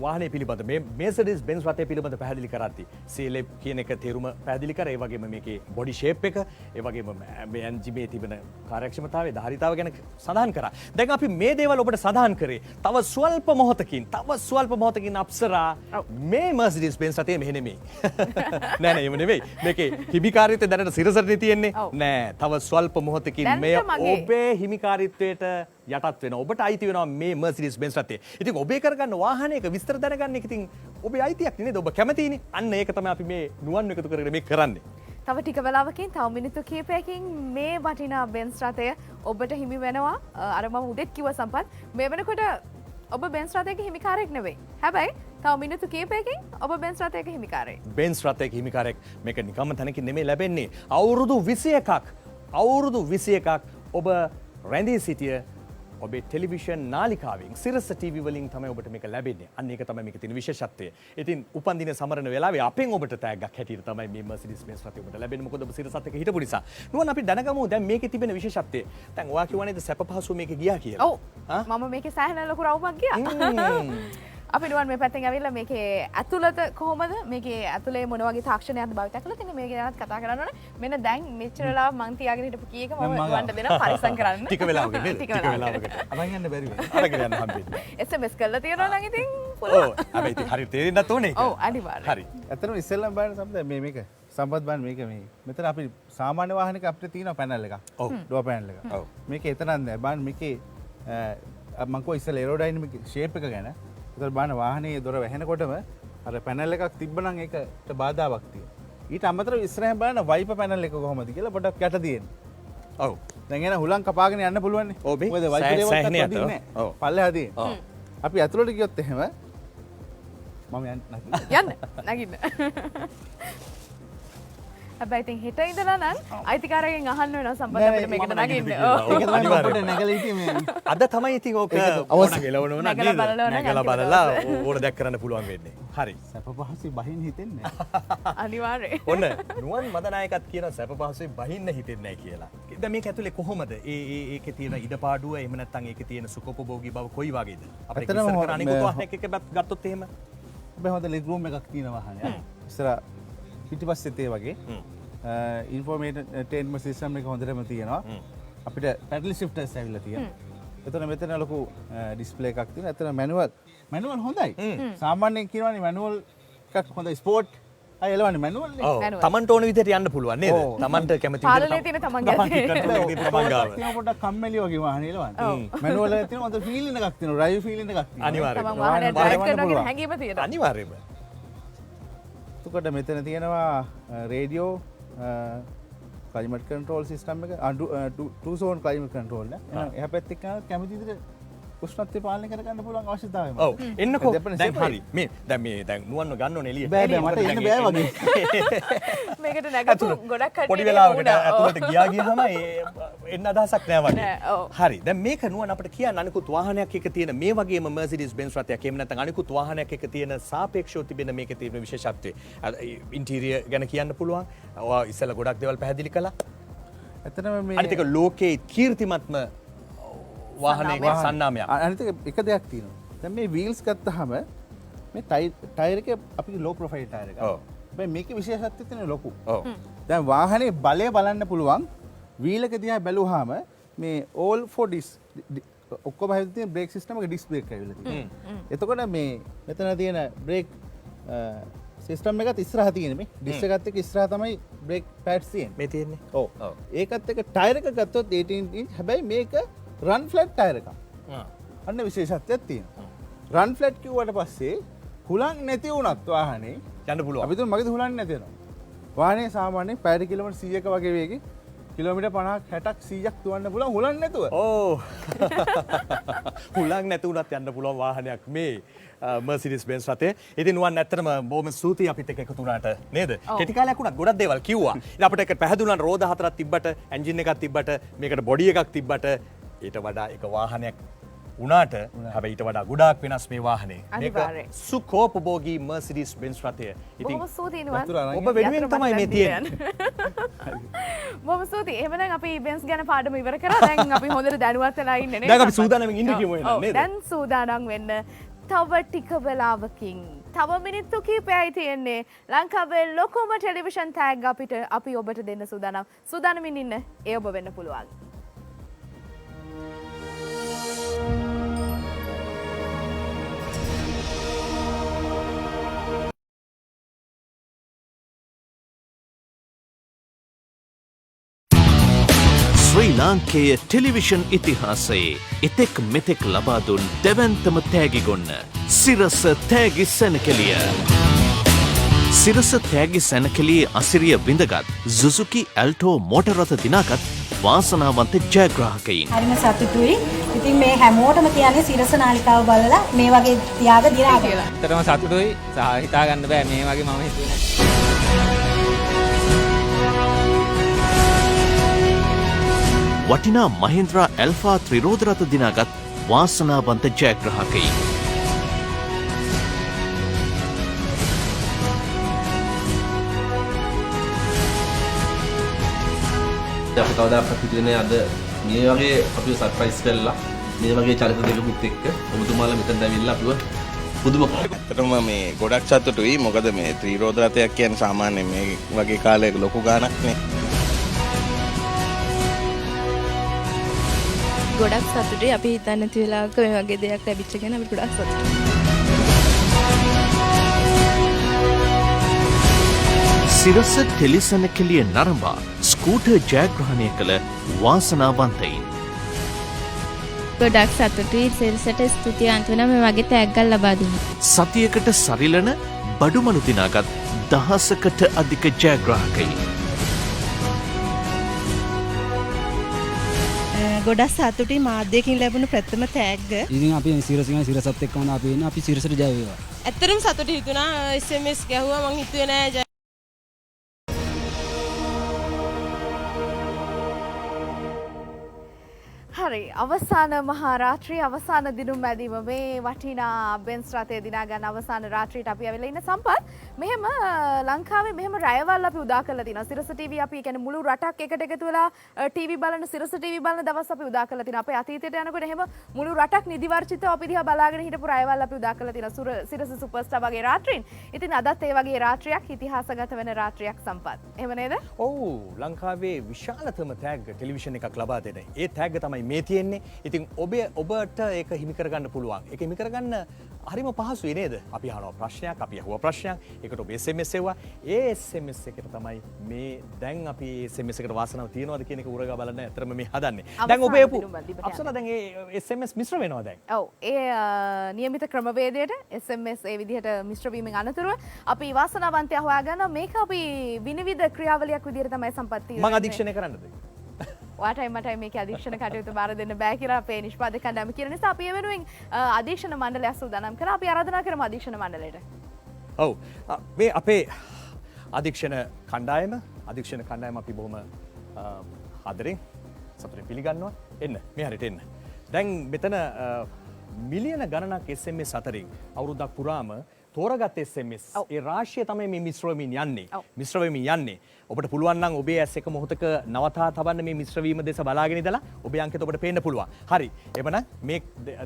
වාහනේ පිළිබඳ මේ Mercedes Benz රථය පිළිබඳ පැහැදිලි කරද්දී C-Lab කියන එක තේරුම පැහැදිලි කරා. ඒ වගේම මේකේ බොඩි ෂේප් එක, ඒ වගේම මේ එන්ජිමේ තිබෙන කාර්යක්ෂමතාවය, ධාරිතාව ගැන සඳහන් කරා. දැන් අපි මේ දේවල් ඔබට සඳහන් කරේ තව ස්වල්ප මොහොතකින් අප්සරා මේ Mercedes Benz රථය මෙහෙ නෙමෙයි. නෑ එහෙම නෙමෙයි. මේකේ හිමිකාරීත්වය දැනට සිරසටනේ තියෙන්නේ. නෑ තව ස්වල්ප මොහොතකින් මේ ඔබේ හිමිකාරීත්වයට යටත් වෙනවා. ඔබට අයිති වෙනවා මේ Mercedes Benz රථය. ඉතින් ඔබේ කරගන්න වාහනයක විස්තර දැනගන්න එක ඉතින් ඔබේ අයිතියක් නේද? ඔබ කැමතිනේ. අන්න ඒක තමයි අපි මේ නුවන් එකතු කරගෙන මේ කරන්නේ. තව ටික වෙලාවකින් තව මිනිත්තු කිහිපයකින් මේ වටිනා Benz රථය ඔබට හිමි වෙනවා. අර මම උදෙත් කිව්ව සම්පත් මේ වෙනකොට ඔබ Benz රථයක හිමිකාරයෙක් නෙවෙයි. හැබැයි තව මිනිත්තු කිහිපයකින් ඔබ Benz රථයක හිමිකාරයෙක්. Benz රථයක හිමිකාරයෙක් මේක නිකම්ම තැනකින් නෙමෙයි ලැබෙන්නේ. අවුරුදු 21ක් ඔබ රැඳී සිටිය ඔබේ ටෙලිවිෂන් නාලිකාවෙන් සිරස ටීවී වලින් තමයි ඔබට මේක ලැබෙන්නේ. අන්න ඒක තමයි මේකේ තියෙන විශේෂත්වය. ඉතින් උපන්දින සමරන වෙලාවේ අපෙන් ඔබට තෑග්ගක් හැටියට තමයි මේ Mercedes Benz රථය ඔබට ලැබෙන්නේ. මොකද ඔබ සිරසත් එක්ක හිටපු නිසා. නුවන් අපි දැනගමු දැන් මේකේ තිබෙන විශේෂත්වය. දැන් ඔයා කියවනේද සැප පහසුව මේකේ ගියා කියලා. ඔව්. මම මේකේ සෑහෙන ලොකු රවුමක් ගියා. අපි නුවන් මේ පැත්තෙන් ඇවිල්ලා මේකේ ඇතුළත කොහොමද මේකේ ඇතුලේ මොන වගේ තාක්ෂණයක්ද භාවිත කරලා තියෙන්නේ මේක ගැනත් කතා කරන්න ඕනේ. මෙන්න දැන් මෙච්චර වෙලාව මං තියාගෙන හිටපු කීයක මම නුවන්ට දෙනවා පරිස්සම් කරන්න. ටික වෙලාවකට නේද? ටික වෙලාවකට. අරන් යන්න බැරි වෙයි. අරගෙන යන්න හම්බෙන්නේ. SMS කරලා තියනවා නම් ඉතින් පුළුවන්. ඔව්. හැබැයි ඉතින් හරියට තේරෙන්නත් ඕනේ ඒක. ඔව් අනිවාර්යයෙන්. හරි. ඇත්තටම ඉස්සෙල්ලම බලන්න සම්පත මේක සම්පත් බලන්න මේක මේ මෙතන අපි සාමාන්‍ය වාහනයක අපිට තියෙන පැනල් එකක්. ඔව්. ඩෝර් පැනල් එක. ඔව්. මේක එතනක් නෑ. බලන්න මේකේ මම කිව්වා ඉස්සෙල්ලා ඒරෝඩයිනමික් ෂේප් එක ගැන. ඒතර බලන්න වාහනේ දොර වැහෙනකොටම අර පැනල් එකක් තිබ්බනම් ඒකට බාධාවක් තියෙනවා. ඊට අමතරව ඉස්සරහින් බලන්න වයිපර් පැනල් එක කොහොමද කියලා පොඩක් යට තියෙනවා. ඔව්. දැන් එන හුලං කපාගෙන යන්න පුළුවන් නේ. ඔව්. මොකද වයිපර් එකවත් අදින්නේ නෑ. ඔව්. පල්ලෙහා තියෙනවා. අපි ඇතුළට ගියොත් එහෙම මම යන්න නගින්න. හැබැයි ඉතින් හෙට ඉඳලා නම් අයිතිකාරයෙන් අහන්න වෙනවා සම්පත අපිට මේකට නගින්න. ඒක තමයි අපිට නැගලා හිටියේ මේ. අද තමයි ඉතින් ඕක ඕන ගෙලවන ඕන නේද? නැගලා බලලා ඕන දැක් කරන්න පුළුවන් වෙන්නේ. හරි. සැප පහසුයි බහින්න හිතෙන්නේ. අනිවාර්යයෙන්. ඔන්න නුවන් මදනායකත් කියන සැප පහසුයි බහින්න හිතෙන්නේ නැහැ කියලා. දැන් මේක ඇතුලේ කොහොමද? ඒකේ තියෙන ඉඩපාඩුව එහෙම නැත්නම් ඒකේ තියෙන සුඛෝපභෝගී බව කොයි වගේද? අපිට ඉස්සර කරන අනිකුත් වාහනයක් එක ගත්තොත් එහෙම හැබැයි හොඳ ලෙග් රූම් එකක් තියෙන වාහනයක්. ඉස්සර පිටිපස්සෙත් ඒ වගේ ඉන්ෆෝර්මේටන්ටේන්මන්ට් සිස්ටම් එක හොඳටම තියෙනවා. අපිට පැඩල් ෂිෆ්ටර්ස් ඇවිල්ලා තියෙනවා. එතන මෙතන ලොකු ඩිස්ප්ලේ එකක් තියෙනවා. එතන මැනුවල් හොඳයි. සාමාන්‍යයෙන් කියනවානේ මැනුවල් එකක් හොඳයි ස්පෝර්ට් අය එලවන්නේ මැනුවල් නේ. ඔව්. Tamanට ඕන විදිහට යන්න පුළුවන් නේද? Tamanට කැමති විදිහට පාලනේ තියෙන තමන් ගැත්තේ. තමන් ගාව. තියෙන පොඩ්ඩක් කම්මැලි වගේ වාහනේ එලවන්නේ. මැනුවල් එකක් තියෙනවා හොඳ ෆීලින් එකක් තියෙනවා. ඩ්‍රයිව් ෆීලින් එකක් තියෙනවා. අනිවාර්යයෙන්. තමන් වාහනේ ඩ්‍රයිව් කරනවා කියන හැඟීම තියෙනවා. අනිවාර්යයෙන්ම. එතකොට මෙතන තියෙනවා රේඩියෝ ක්ලයිමට් කන්ට්‍රෝල් සිස්ටම් එක ටූ සෝන් ක්ලයිමට් කන්ට්‍රෝල් එක. එහෙනම් එහා පැත්තේ කැමති විදිහට උෂ්ණත්වය පාලනය කරගන්න පුළුවන් අවශ්‍යතාවය මත. ඔව් එන්නකෝ දැන් හරි මේ දැන් නුවන්ව ගන්න ඕනේ එළියට. බෑ මට එන්න බෑ වගේ. මේකට නැගපු ගොඩක් කට්ටිය පොඩි වෙලාවකට ඇතුළට ගියාම එන්න අදහසක් නෑ වගේ. හරි දැන් මේක නුවන් අපිට කියන්න අනිකුත් වාහනයක් එක තියෙන මේ වගේම Mercedes Benz රථයක් එහෙම නැත්නම් අනිකුත් වාහනයක් එක තියෙන සාපේක්ෂව තිබෙන මේකේ තියෙන විශේෂත්වය. ඉන්ටීරියර් ගැන කියන්න පුළුවන්. ඔයා ඉස්සෙල්ලා ගොඩක් දේවල් පැහැදිලි කළා. ඇත්තටම මේ අනිත් එක ලෝකේ කීර්තිමත්ම වාහනයක සන්නාමයක්. අනිත් එක දෙයක් තියෙනවා. දැන් මේ වීල්ස් ගත්තාම මේ ටයර් එක අපි ලෝ ප්‍රොෆයිල් ටයර් එකක්. ඔව්. හැබැයි මේකේ විශේෂත්වය තියෙන ලොකු. ඔව්. දැන් වාහනේ බලය බලන්න පුළුවන් වීල් එක දිහා බැලුවාම මේ all for disc ඔක්කොම හැදෙන තියෙන බ්‍රේක් සිස්ටම් එක ඩිස්ක් බ්‍රේක් ඇවිල්ලා තියෙනවා. එතකොට මේ මෙතන තියෙන බ්‍රේක් සිස්ටම් එකත් ඉස්සරහ තියෙන මේ ඩිස්ක් එකත් එක්ක ඉස්සරහ තමයි බ්‍රේක් පැඩ්ස් තියෙන්නේ. මේ තියෙන්නේ. ඔව්. ඒකත් එක්ක ටයර් එක ගත්තොත් 18 ඉන්ච් හැබැයි මේක රන් ෆ්ලැට් ටයර් එකක්. අන්න විශේෂත්වයක් තියෙනවා. රන් ෆ්ලැට් කිව්වට පස්සේ හුලං නැති වුණත් වාහනේ යන්න පුළුවන්. අපි තුන් මගේදී හුලන්නේ නැති වෙනවා. වාහනේ සාමාන්‍යයෙන් පැයට කිලෝමීටර් 100ක වගේ වේගෙ කිලෝමීටර් 50ක් 60ක් 100ක් දුවන්න පුළුවන් හුලන්නේ නැතුව. ඕ. හුලං නැති වුණත් යන්න පුළුවන් වාහනයක් මේ Mercedes Benz රථය. ඉතින් නුවන් ඇත්තටම බොහොම ස්තුතියි අපිත් එක්ක එකතු වුණාට නේද? කෙටි කාලයක් වුණත් ගොඩක් දේවල් කිව්වා. ඉතින් අපිට එක පැහැදුණා රෝද හතරක් තිබ්බට, එන්ජින් එකක් තිබ්බට, මේකට බොඩි එකක් තිබ්බට ඊට වඩා එක වාහනයක් වුණාට හැබැයි ඊට වඩා ගොඩාක් වෙනස් මේ වාහනේ. මේක සුඛෝපභෝගී Mercedes Benz රථය. ඉතින් බොහොම ස්තුතියි නුවන්. ඔබ වෙනුවෙන් තමයි මේ තියෙන්නේ. බොහොම ස්තුතියි. එහෙනම් අපි Benz ගැන පාඩම ඉවර කරා. දැන් අපි හොඳට දැනුවත් වෙලා ඉන්නේ නේද? දැන් අපි සූදානම්ෙන් ඉන්න කියමු එහෙනම් නේද? දැන් සූදානම් වෙන්න තව ටික වෙලාවකින් තව මිනිත්තු කිහිපයයි තියෙන්නේ. ලංකාවේ ලොකුම ටෙලිවිෂන් තෑග්ග අපි ඔබට දෙන්න සූදානම්. සූදානමින් ඉන්න ඒ ඔබ වෙන්න පුළුවන්. ශ්‍රී ලාංකේය ටෙලිවිෂන් ඉතිහාසයේ එතෙක් මෙතෙක් ලබා දුන් දැවැන්තම තෑගි ගොන්න සිරස තෑගි සැනකෙළිය. සිරස තෑගි සැනකෙළියේ අසිරිය විඳගත් සුසුකි ඇල්ටෝ මෝටර් රථ දිනාගත් වාසනාවන්ත ජයග්‍රාහකයින්. හරිම සතුටුයි. ඉතින් මේ හැමෝටම කියන්නේ සිරස නාලිකාව බලලා මේ වගේ ත්‍යාග දිනා කියලා. ඇත්තටම සතුටුයි. හිතා ගන්න බෑ මේ වගේ මම හිතුවේ වටිනා මහින්ද්‍රා ඇල්ෆා ත්‍රිරෝධ රථ දිනාගත් වාසනාවන්ත ජයග්‍රාහකයින්. අපි කවදාකවත් හිතුවේ අද මේ වගේ අපිව සර්ප්‍රයිස් කරලා මේ වගේ චරිත දෙකකුත් එක්ක ඔබතුමාලා මෙතනට ඇවිල්ලා අපිව පුදුම ඇත්තටම මේ ගොඩක් සතුටුයි. මොකද මේ ත්‍රිරෝධ රථයක් කියන්නේ සාමාන්‍යයෙන් මේ වගේ කාලයක ලොකු ගාණක් නේ. ගොඩක් සතුටුයි අපි හිතන්නේ නැති වෙලාවක මේ වගේ දෙයක් ලැබිච්ච ගැන අපි ගොඩක් සතුටුයි. සිරස ටෙලිසැනකෙළිය නරඹා ස්කූටර් ජයග්‍රහණය කළ වාසනාවන්තයින්. ගොඩක් සතුටුයි සිරසට ස්තුතිවන්ත වෙනවා මේ වගේ තෑග්ගක් ලබා දුන්නා. සතියකට සරිලන බඩුමලු දිනාගත් දහසකට අධික ජයග්‍රාහකයින්. ගොඩක් සතුටුයි මාධ්‍යකින් ලැබුණු ප්‍රථම තෑග්ග. ඉතින් අපි සිරසගෙන සිරසත් එක්කම අපි ඉන්නේ අපි සිරසට ජය වේවා. ඇත්තටම සතුටු හිතුණා SMS ගැහුවා මං හිතුවේ නෑ ජය. හරි අවසාන මහා රාත්‍රී අවසාන දිනුම් මැදිව මේ වටිනා බෙන්ස් රථය දිනා ගන්න අවසාන රාත්‍රියට අපි ඇවිල්ලා ඉන්න සම්පත් මෙහෙම ලංකාවේ මෙහෙම රැයවල් අපි උදා කරලා තිනවා සිරස ටීවී අපි කියන්නේ මුළු රටක් එකට එකතු වෙලා ටීවී බලන සිරස ටීවී බලන දවස් අපි උදා කරලා තිනවා අපේ අතීතයට යනකොට එහෙම මුළු රටක් නිදි වර්චිතව අපි දිහා බලාගෙන හිටපු රැයවල් අපි උදා කරලා තිනවා සිරස සුපර්ස්ටාර් වගේ රාත්‍රීන් ඉතින් අදත් ඒ වගේ රාත්‍රියක් ඉතිහාසගත වෙන රාත්‍රියක් සම්පත් එහෙම නේද ඔව් ලංකාවේ විශාලතම තෑග්ග ටෙලිවිෂන් එකක් ලබා දෙන ඒ තෑග්ග තමයි මේ මේ තියෙන්නේ. ඉතින් ඔබට ඒක හිමි කරගන්න පුළුවන්. ඒක හිමි කරගන්න හරිම පහසුයි නේද? අපි අහනවා ප්‍රශ්නයක්, අපි අහුවා ප්‍රශ්නයක්. ඒකට ඔබ SMS එවුවා. ඒ SMS එකට තමයි මේ දැන් අපි SMS එකට වාසනාව තියනවාද කියන එක උරගා බලන්න ඇත්තටම මේ හදන්නේ. දැන් ඔබ එපු අපසලා දැන් ඒ SMS මිශ්‍ර වෙනවා දැන්. ඔව්. ඒ નિયમિત ක්‍රමවේදයට SMS ඒ විදිහට මිශ්‍ර වීමෙන් අනතුරුව අපි වාසනාවන්තය හොයාගන්න මේක අපි විනිවිද ක්‍රියාවලියක් විදිහට තමයි සම්පත් මම අධීක්ෂණය කරන්නද? ඔයාටයි මටයි මේක අධීක්ෂණ කටයුතු බාර දෙන්න බෑ කියලා අපේ නිෂ්පාදක කණ්ඩායම කියන නිසා අපි ඒ වෙනුවෙන් අධීක්ෂණ මණ්ඩලයක් සූදානම් කරා. අපි ආරාධනා කරමු අධීක්ෂණ මණ්ඩලයට. ඔව්. මේ අපේ අධීක්ෂණ කණ්ඩායම අපි බොහොම ආදරෙන් සතුටින් පිළිගන්නවා. එන්න මේ හරියට එන්න. දැන් මෙතන මිලියන ගණනක් SMS අතරින් අවුරුද්දක් පුරාම තෝරගත් SMS ඒ රාශිය තමයි මේ මිශ්‍ර වෙමින් යන්නේ. ඔබට පුළුවන් නම් ඔබේ ඇස් එක මොහොතක නවතා තබන්න මේ මිශ්‍ර වීම දෙස බලාගෙන ඉඳලා ඔබේ අංකෙට ඔබට පේන්න පුළුවන්. හරි. එවනම් මේ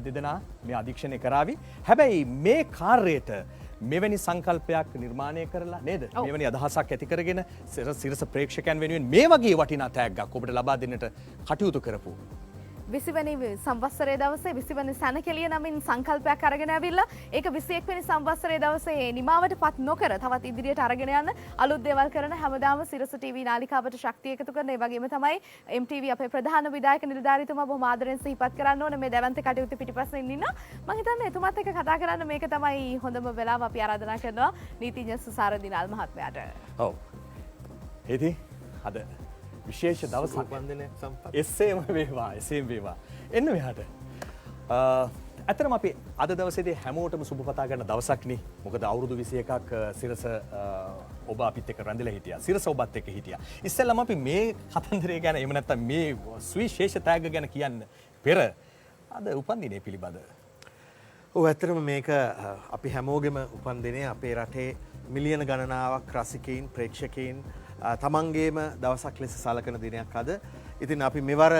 දෙදෙනා මේ අධීක්ෂණය කරાવી. හැබැයි මේ කාර්යයට මෙවැනි සංකල්පයක් නිර්මාණය කරලා නේද? මෙවැනි අදහසක් ඇති කරගෙන සිරස ප්‍රේක්ෂකයන් වෙනුවෙන් මේ වගේ වටිනා තෑග්ගක් ඔබට ලබා දෙන්නට කටයුතු කරපු 20 වෙනි සංවත්සරයේ දවසේ 20 වෙනි සැනකෙළිය නමින් සංකල්පයක් අරගෙන ඇවිල්ලා ඒක 21 වෙනි සංවත්සරයේ දවසේ නිමාවටපත් නොකර තවත් ඉදිරියට අරගෙන යන අලුත් දේවල් කරන හැමදාම සිරස TV නාලිකාවට ශක්තිය එකතු කරන ඒ වගේම තමයි MTV අපේ ප්‍රධාන විධායක නිලධාරීතුමා බොහොම ආදරෙන් සිහිපත් කරන්න ඕන මේ දැවන්ත කටයුතු පිටිපස්සෙන් ඉන්න මම හිතන්නේ එතුමාත් එක්ක කතා කරන්න මේක තමයි හොඳම වෙලාව අපි ආරාධනා කරනවා නීතිඥ සුසාර දිනාල් මහත්මයාට. ඔව්. හේති අද විශේෂ දවසක් වන්දනය සම්පත්. එසේම වේවා. එන්න මෙහාට. ඇත්තටම අපි අද දවසේදී හැමෝටම සුබ පතා ගන්න දවසක් නේ. මොකද අවුරුදු 21ක් සිරස ඔබ අපිත් එක්ක රැඳිලා හිටියා. සිරස ඔබත් එක්ක හිටියා. ඉස්සෙල්ලාම අපි මේ කතන්දරය ගැන එහෙම නැත්නම් මේ සුවිශේෂ තෑග්ග ගැන කියන්න පෙර අද උපන්දිනය පිළිබඳ. ඔව් ඇත්තටම මේක අපි හැමෝගෙම උපන්දිනය අපේ රටේ මිලියන ගණනාවක් රසිකයින් ප්‍රේක්ෂකයින් තමන්ගේම දවසක් ලෙස සලකන දිනයක් අද. ඉතින් අපි මෙවර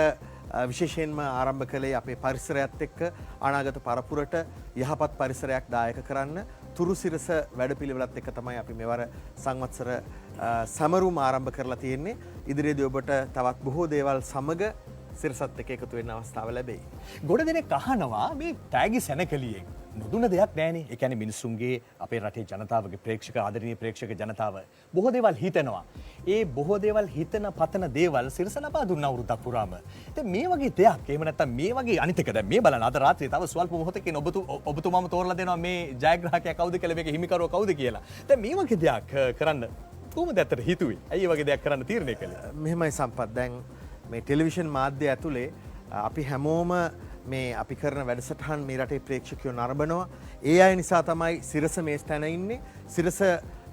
විශේෂයෙන්ම ආරම්භ කළේ අපේ පරිසරයත් එක්ක අනාගත පරපුරට යහපත් පරිසරයක් දායක කරන්න තුරු සිරස වැඩපිළිවෙලත් එක්ක තමයි අපි මෙවර සංවත්සර සමරුම ආරම්භ කරලා තියෙන්නේ. ඉදිරියේදී ඔබට තවත් බොහෝ දේවල් සමග සිරසත් එක්ක එකතු වෙන්න අවස්ථාව ලැබෙයි. ගොඩ දෙනෙක් අහනවා මේ තෑගි සැනකලියෙන් නොදුන දෙයක් නෑනේ. ඒ කියන්නේ මිනිස්සුන්ගේ අපේ රටේ ජනතාවගේ ප්‍රේක්ෂක ආදරණීය ප්‍රේක්ෂක ජනතාව බොහෝ දේවල් හිතනවා. ඒ බොහෝ දේවල් හිතන පතන දේවල් සිරස ලබා දුන්න අවුරුද්දක් පුරාම. ඉතින් මේ වගේ දෙයක් එහෙම නැත්නම් මේ වගේ අනිත් එක දැන් මේ බලන්න අද රාත්‍රියේ තව ස්වල්ප මොහොතකින් ඔබතුමාම තෝරලා දෙනවා මේ ජයග්‍රාහකයා කවුද කියලා මේක හිමිකරුවා කවුද කියලා. දැන් මේ වගේ දෙයක් කරන්න කොහොමද ඇත්තට හිතුවේ? ඇයි වගේ දෙයක් කරන්න තීරණය කළේ? මෙහෙමයි සම්පත්. දැන් මේ ටෙලිවිෂන් මාධ්‍ය ඇතුලේ අපි හැමෝම මේ අපි කරන වැඩසටහන් මේ රටේ ප්‍රේක්ෂකයෝ නරඹනවා. ඒ අය නිසා තමයි සිරස මේ ස්ථාන ඉන්නේ. සිරස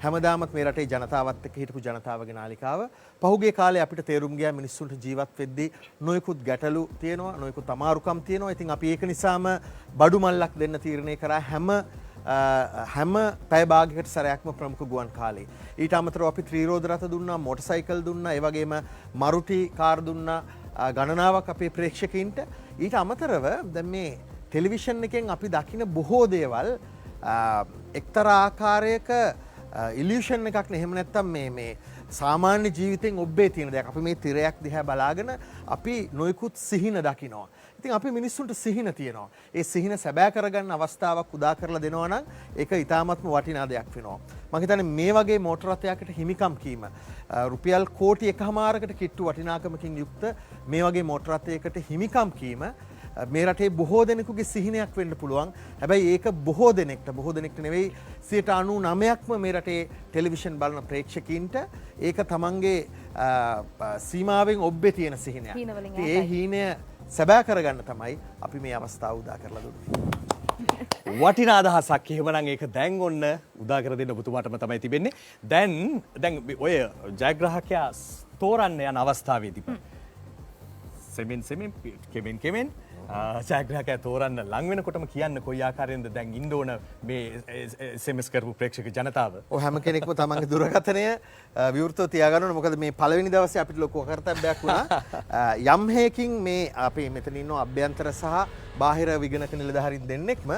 හැමදාමත් මේ රටේ ජනතාවත් එක්ක හිටපු ජනතාවගේ නාලිකාව. පහුගිය කාලේ අපිට තේරුම් ගියා මිනිස්සුන්ට ජීවත් වෙද්දී නොයෙකුත් ගැටලු තියෙනවා, නොයෙකුත් අමාරුකම් තියෙනවා. ඉතින් අපි ඒක නිසාම බඩු මල්ලක් දෙන්න තීරණය කරා හැම පැය භාගයකට සැරයක්ම ප්‍රමුඛ ගුවන් කාලේ. ඊට අමතරව අපි ත්‍රිරෝද රථ දුන්නා, මොටරසයිකල් දුන්නා, ඒ වගේම මරුටි කාර් දුන්නා ගණනාවක් අපේ ප්‍රේක්ෂකයින්ට. ඊට අමතරව දැන් මේ ටෙලිවිෂන් එකෙන් අපි දකින බොහෝ දේවල් එක්තරා ආකාරයක ඉලියුෂන් එකක් නේ. එහෙම නැත්නම් මේ සාමාන්‍ය ජීවිතෙන් ඔබ්බේ තියෙන දෙයක්. අපි මේ තිරයක් දිහා බලාගෙන අපි නොයෙකුත් සිහින දකිනවා. ඉතින් අපි මිනිස්සුන්ට සිහින තියෙනවා. ඒ සිහින සැබෑ කරගන්න අවස්ථාවක් උදා කරලා දෙනවා නම් ඒක ඉතාමත්ම වටිනා දෙයක් වෙනවා. මම හිතන්නේ මේ වගේ මෝටර රථයකට හිමිකම් කීම රුපියල් කෝටි 1.5කට කිට්ටු වටිනාකමකින් යුක්ත මේ වගේ මෝටර රථයකට හිමිකම් කීම මේ රටේ බොහෝ දෙනෙකුගේ සිහිනයක් වෙන්න පුළුවන්. හැබැයි ඒක බොහෝ දෙනෙක්ට නෙවෙයි 99%ක්ම මේ රටේ ටෙලිවිෂන් බලන ප්‍රේක්ෂකයින්ට ඒක තමන්ගේ සීමාවෙන් ඔබ්බේ තියෙන සිහිනයක්. ඒ හීනය සැබෑ කරගන්න තමයි අපි මේ අවස්ථාව උදා කරලා දුන්නේ. වටිනා අදහසක්. එහෙමනම් ඒක දැන් ඔන්න උදා කර දෙන්න ඔබතුමාටම තමයි තිබෙන්නේ. දැන් ඔය ජයග්‍රාහකයා තෝරන්න යන අවස්ථාවේදී සෙමෙන් කෙමෙන් ජයග්‍රාහකයා තෝරන්න ලං වෙනකොටම කියන්න කොයි ආකාරයෙන්ද දැන් ඉන්න ඕන මේ SMS කරපු ප්‍රේක්ෂක ජනතාව. ඔව් හැම කෙනෙක්ම තමන්ගේ දුරකථනය විවෘතව තියාගන්න ඕන. මොකද මේ පළවෙනි දවසේ අපිට ලොකු කර්තව්‍යයක් වුණා. යම් හේකින් මේ අපි මෙතන ඉන්න අභ්‍යන්තර සහ බාහිර විගණක නිලධාරීන් දෙන්නෙක්ම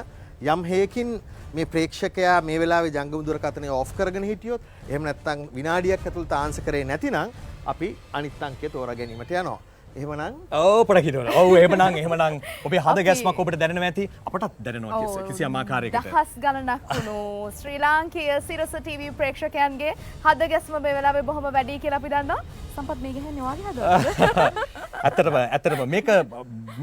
යම් හේකින් මේ ප්‍රේක්ෂකයා මේ වෙලාවේ ජංගම දුරකථනය ඔෆ් කරගෙන හිටියොත් එහෙම නැත්නම් විනාඩියක් ඇතුළත ආන්සර් කරේ නැතිනම් අපි අනිත් අංකය තෝරා ගැනීමට යනවා. එහෙමනම් ඔව් එහෙමනම් ඔබේ හද ගැස්මක් ඔබට දැනෙනවා ඇති අපටත් දැනෙනවා කිසියම් ආකාරයකට. දහස් ගණනක් වුණු ශ්‍රී ලාංකීය සිරස TV ප්‍රේක්ෂකයන්ගේ හද ගැස්ම මේ වෙලාවේ බොහොම වැඩි කියලා අපි දන්නවා. සම්පත් මේ ගහන්නේ වාගේ හදවතද? ඇත්තටම මේක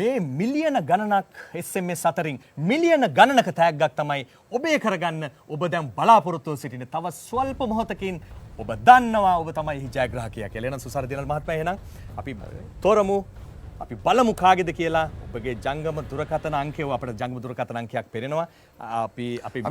මේ මිලියන ගණනක් SMS අතරින් මිලියන ගණනක තෑග්ගක් තමයි ඔබේ කරගන්න ඔබ දැන් බලාපොරොත්තුව සිටින තව ස්වල්ප මොහොතකින් ඔබ දන්නවා ඔබ තමයි ජයග්‍රාහකයා කියලා. එහෙනම් සුසාර දිනල් මහත්මයා එහෙනම් අපි තොරමු අපි බලමු කාගේද කියලා. ඔබගේ ජංගම දුරකථන අංකය අපිට ජංගම දුරකථන අංකයක් පෙරෙනවා. අපි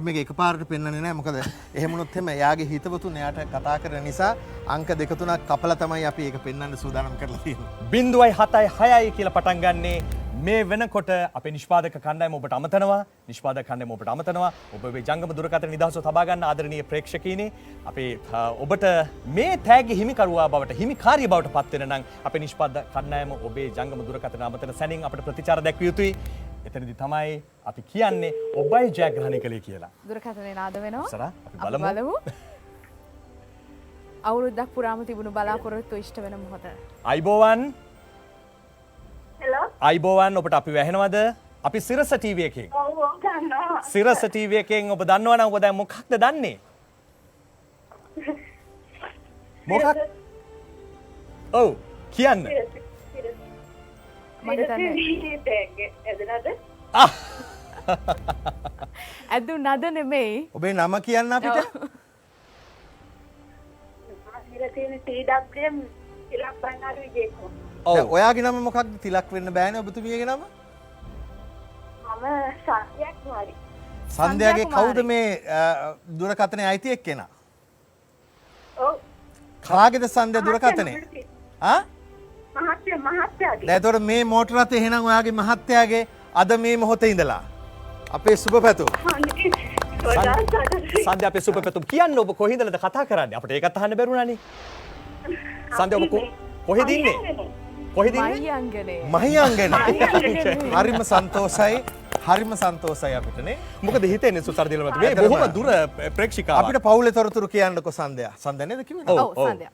මේක එකපාරට පෙන්වන්නේ නැහැ. මොකද එහෙම වුණොත් එහම එයාගේ හිතවතුන් එයාට කතා කරන නිසා අංක 2-3ක් කපලා තමයි අපි ඒක පෙන්වන්න සූදානම් කරලා තියෙන්නේ. 0.76 කියලා පටන් ගන්නේ මේ වෙනකොට අපේ නිෂ්පාදක කණ්ඩායම ඔබට අමතනවා. නිෂ්පාදක කණ්ඩායම ඔබට අමතනවා. ඔබ ඔබේ ජංගම දුරකථන නිදහසව තබා ගන්න ආදරණීය ප්‍රේක්ෂකීනි. අපේ ඔබට මේ තෑග්ගේ හිමිකරුවා බවට හිමිකාරිය බවට පත් වෙන නම් අපේ නිෂ්පාදක කණ්ඩායම ඔබේ ජංගම දුරකථන අමතන සැනින් අපිට ප්‍රතිචාර දැක්විය යුතුයි. එතනදී තමයි අපි කියන්නේ ඔබයි ජයග්‍රහණය කළේ කියලා. දුරකථනේ නාද වෙනවා. සරා අපි බලමු. අවුරුද්දක් පුරාම තිබුණු බලාපොරොත්තු ඉෂ්ට වෙන මොහොත. අයිබෝවන්. හෙලෝ. අයිබෝවන් ඔබට අපි වැහෙනවද? අපි සිරස TV එකෙන්. ඔව් දන්නවා. සිරස TV එකෙන් ඔබ දන්නවනම් ඔබ දැන් මොකක්ද දන්නේ? මොකක්? ඔව් කියන්න. ඇදු නද නෙමෙයි. ඔබේ නම කියන්න අපිට. ඔයාගේ නම මොකක්ද? තිලක් වෙන්න බෑනේ ඔබතුමියගේ නම? මම සන්ධ්‍යා කුමාරි. සන්ධ්‍යාගේ කවුද මේ දුරකථනයේ අයිති එක්කෙනා? ඔව්. කාගේද සන්ධ්‍යා දුරකථනේ? ආ? මහත්තයාගේ. දැන් ඒතකොට මේ මෝටර රථ එහෙනම් ඔයාගේ මහත්තයාගේ අද මේ මොහොතේ ඉඳලා අපේ සුබ පැතුම්. සන්ධ්‍යා අපේ සුබ පැතුම් කියන්න ඔබ කොහේදලද කතා කරන්නේ? අපිට ඒකත් අහන්න බැරුණානේ. සන්ධ්‍යා ඔබ කොහෙද ඉන්නේ? කොහෙද ඉන්නේ? මහියංගනේ. හරිම සන්තෝෂයි. හරිම සන්තෝෂයි අපිටනේ. මොකද හිතෙන්නේ සුසාර දිනවල මේ බොහොම දුර ප්‍රේක්ෂිකාවක්. අපිට පවුලේ තොරතුරු කියන්නකෝ සන්ධ්‍යා. සන්ධ්‍යා නේද කිව්වේ? ඔව් සන්ධ්‍යා.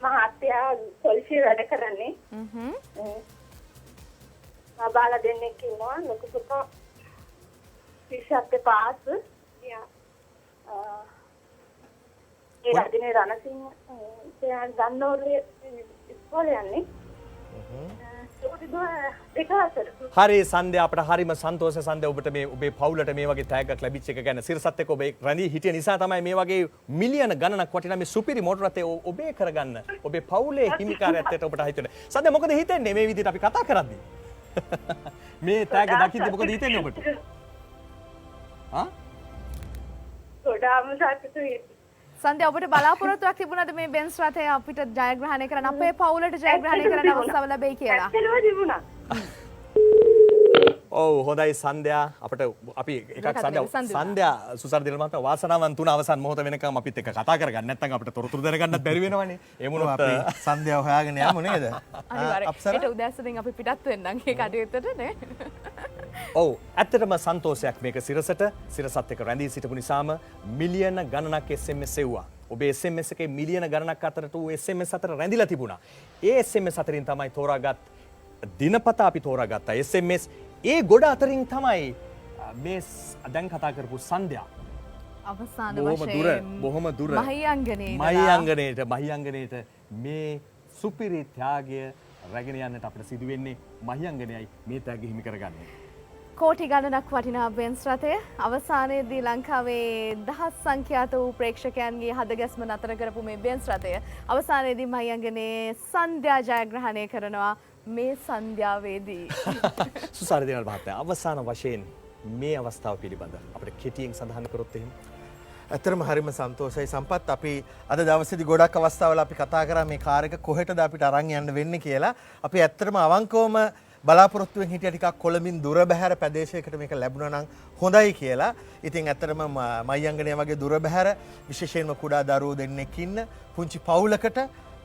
මහත්තයා පොලිසිය වැඩ කරන්නේ. බාලා දෙන්නෙක් ඉන්නවා. ලොකු පුතා 37 පාස්. ඒ රදිනේ රණසිංහ ගන්නෝරේ ඉස්කෝලේ යන්නේ. හරි සන්ධ්‍යා අපට හරිම සන්තෝෂයි සන්ධ්‍යා ඔබට මේ ඔබේ පවුලට මේ වගේ තෑග්ගක් ලැබිච්ච එක ගැන සිරසත් එක්ක ඔබ රැඳී හිටිය නිසා තමයි මේ වගේ මිලියන ගණනක් වටිනා මේ සුපිරි මෝටර රථය ඔබේ කරගන්න ඔබේ පවුලේ හිමිකාරයත් ඔබට හිතුනේ. සන්ධ්‍යා මොකද හිතෙන්නේ මේ විදිහට අපි කතා කරද්දී? මේ තෑග්ග දකිද්දී මොකද හිතෙන්නේ ඔබට? ආ? ගොඩාම සතුටුයි. සන්ධ්‍යා ඔබට බලාපොරොත්තුවක් තිබුණාද මේ බෙන්ස් රථය අපිට ජයග්‍රහණය කරන්න අපේ පවුලට ජයග්‍රහණය කරන්න අවස්ථාව ලැබෙයි කියලා? ඇත්තටම තිබුණා. ඔව් හොඳයි සන්ධ්‍යා අපිට අපි එකක් සන්ධ්‍යා සුසාර දිනල් මහත්මයා වාසනාවන්ත තුන අවසන් මොහොත වෙනකම් අපිත් එක්ක කතා කරගන්න නැත්නම් අපිට තොරතුරු දැනගන්නත් බැරි වෙනවනේ. ඒ වුණොත් අපි සන්ධ්‍යාව හොයාගෙන යමු නේද? අනිවාර්යයෙන්. ඒක උදෑසනින් අපි පිටත් වෙන්නම් ඒ කටයුත්තට නේ. ඔව් ඇත්තටම සන්තෝෂයක් මේක සිරසට සිරසත් එක්ක රැඳී සිටපු නිසාම මිලියන ගණනක් SMS එව්වා. ඔබේ SMS එකේ මිලියන ගණනක් අතරට ඌ SMS අතර රැඳිලා තිබුණා. ඒ SMS අතරින් තමයි තෝරාගත් දිනපතා අපි තෝරාගත්තා SMS. ඒ ගොඩ අතරින් තමයි මේ දැන් කතා කරපු සන්ධ්‍යා අවසාන වශයෙන් බොහොම දුර මහියංගනේට මේ සුපිරි ත්‍යාගය රැගෙන යන්නට අපිට සිදු වෙන්නේ මහියංගනයයි මේ ත්‍යාගය හිමි කරගන්නේ. කෝටි ගණනක් වටිනා බෙන්ස් රථය අවසානයේදී ලංකාවේ දහස් සංඛ්‍යාත වූ ප්‍රේක්ෂකයන්ගේ හදගැස්ම නතර කරපු මේ බෙන්ස් රථය අවසානයේදී මහියංගනේ සන්ධ්‍යා ජයග්‍රහණය කරනවා. මේ සන්ධ්‍යාවේදී සුසාර දිනල් මහත්තයා අවසාන වශයෙන් මේ අවස්ථාව පිළිබඳ අපිට කෙටියෙන් සඳහන් කරොත් එහෙම. ඇත්තටම හරිම සන්තෝෂයි සම්පත්. අපි අද දවසේදී ගොඩක් අවස්ථාවල අපි කතා කරා මේ කාර් එක කොහෙටද අපිට අරන් යන්න වෙන්නේ කියලා. අපි ඇත්තටම අවංකවම බලාපොරොත්තුවෙන් හිටිය ටිකක් කොළඹින් දුර බැහැර ප්‍රදේශයකට මේක ලැබුණා නම් හොඳයි කියලා. ඉතින් ඇත්තටම මහියංගනය වගේ දුර බැහැර විශේෂයෙන්ම කුඩා දරුවෝ දෙන්නෙක් ඉන්න පුංචි පවුලකට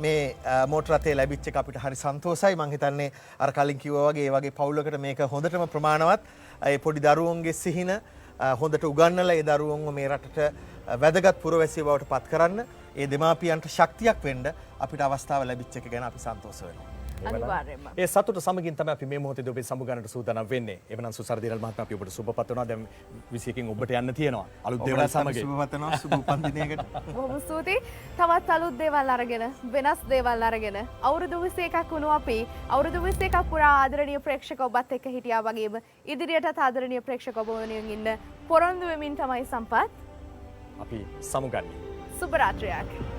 මේ මෝටර රථය ලැබිච්ච එක අපිට හරි සන්තෝෂයි. මම හිතන්නේ අර කලින් කිව්වා වගේ ඒ වගේ පවුලකට මේක හොඳටම ප්‍රමාණවත්. ඒ පොඩි දරුවන්ගේ සිහින හොඳට උගන්වලා ඒ දරුවන්ව මේ රටට වැදගත් පුරවැසියෝ බවට පත් කරන්න ඒ දෙමාපියන්ට ශක්තියක් වෙන්න අපිට අවස්ථාව ලැබිච්ච එක ගැන අපි සන්තෝෂ වෙනවා. අනිවාර්යයෙන්ම. ඒ සතුට සමගින් තමයි අපි මේ මොහොතේදී ඔබේ සමුගන්නට සූදානම් වෙන්නේ. එවනම් සුසර දිනල් මහත්මයා අපි ඔබට සුබ පතනවා. දැන් 21කින් ඔබට යන්න තියෙනවා. අලුත් දේවල් සමග. සුබ පතනවා සුබ උපන් දිනයකට. බොහොම ස්තුතියි. තවත් අලුත් දේවල් අරගෙන වෙනස් දේවල් අරගෙන අවුරුදු 21ක් වුණු අපි අවුරුදු 21ක් පුරා ආදරණීය ප්‍රේක්ෂක ඔබත් එක්ක හිටියා වගේම ඉදිරියටත් ආදරණීය ප්‍රේක්ෂක ඔබ වෙනුවෙන් ඉන්න පොරොන්දු වෙමින් තමයි සම්පත් අපි සමුගන්නේ. සුබ රාත්‍රියක්.